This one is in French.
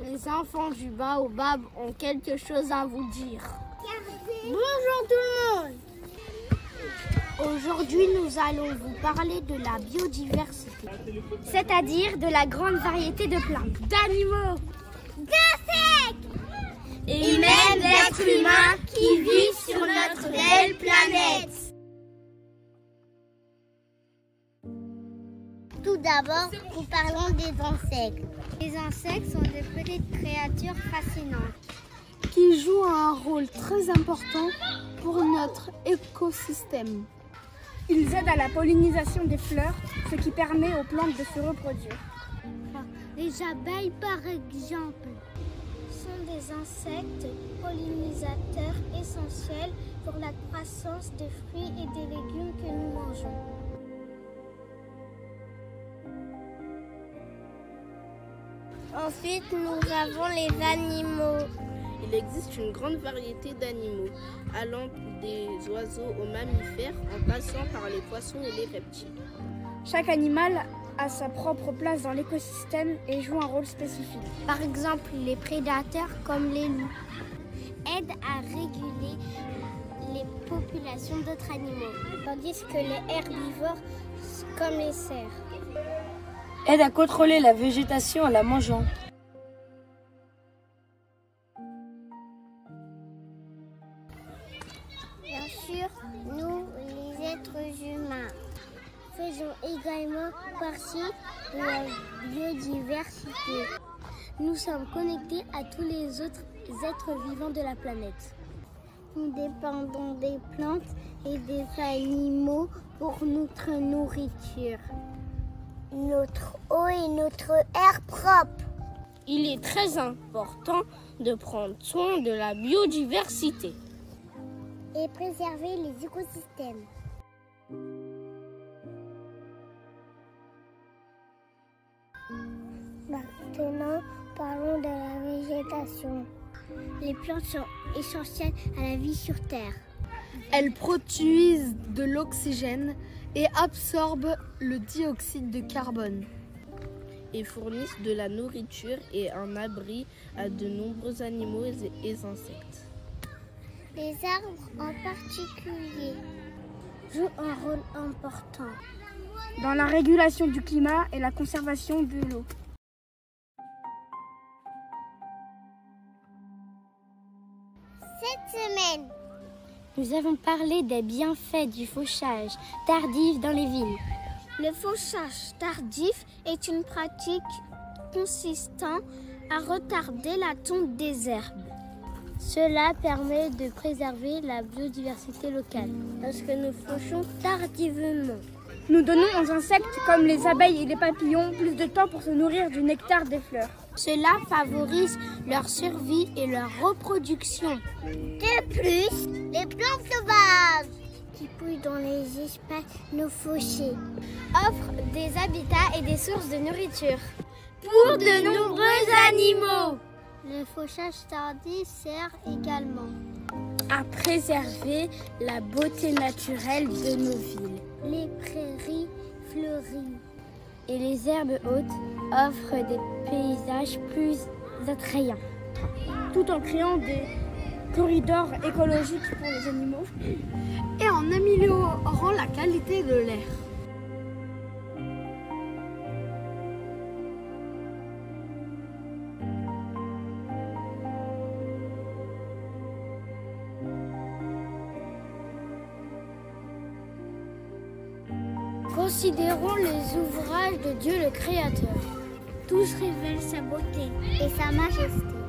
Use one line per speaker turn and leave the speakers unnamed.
Les enfants du baobab ont quelque chose à vous dire. Bonjour tout le monde. Aujourd'hui, nous allons vous parler de la biodiversité, c'est-à-dire de la grande variété de plantes, d'animaux, d'insectes et même d'êtres humains qui vivent sur notre belle planète.
Tout d'abord, nous parlons des insectes. Les insectes sont des petites créatures fascinantes
qui jouent un rôle très important pour notre écosystème.
Ils aident à la pollinisation des fleurs, ce qui permet aux plantes de se reproduire.
Les abeilles, par exemple, sont des insectes pollinisateurs essentiels pour la croissance des fruits et des légumes que nous mangeons. Ensuite, nous avons les animaux.
Il existe une grande variété d'animaux, allant des oiseaux aux mammifères, en passant par les poissons et les reptiles.
Chaque animal a sa propre place dans l'écosystème et joue un rôle spécifique.
Par exemple, les prédateurs comme les loups aident à réguler les populations d'autres animaux, tandis que les herbivores, comme les cerfs,
aident à contrôler la végétation en la mangeant.
Bien sûr, nous, les êtres humains, faisons également partie de la biodiversité. Nous sommes connectés à tous les autres êtres vivants de la planète. Nous dépendons des plantes et des animaux pour notre nourriture, notre eau et notre air propre.
Il est très important de prendre soin de la biodiversité
Et préserver les écosystèmes. Maintenant, parlons de la végétation. Les plantes sont essentielles à la vie sur Terre.
Elles produisent de l'oxygène et absorbent le dioxyde de carbone.
Et fournissent de la nourriture et un abri à de nombreux animaux et insectes.
Les arbres en particulier jouent un rôle important
dans la régulation du climat et la conservation de l'eau.
Cette semaine,
nous avons parlé des bienfaits du fauchage tardif dans les villes.
Le fauchage tardif est une pratique consistant à retarder la tonte des herbes.
Cela permet de préserver la biodiversité locale.
Parce que nous fauchons tardivement.
Nous donnons aux insectes comme les abeilles et les papillons plus de temps pour se nourrir du nectar des fleurs.
Cela favorise leur survie et leur reproduction.
De plus, les plantes sauvages qui poussent dans les espaces non fauchés
offrent des habitats et des sources de nourriture
pour de nombreux animaux.
Le fauchage tardif sert également
à préserver la beauté naturelle de nos villes.
Les prairies fleuries
et les herbes hautes offrent des paysages plus attrayants,
tout en créant des corridors écologiques pour les animaux
et en améliorant la qualité de l'air.
Considérons les ouvrages de Dieu le Créateur. Tous révèlent sa beauté et sa majesté.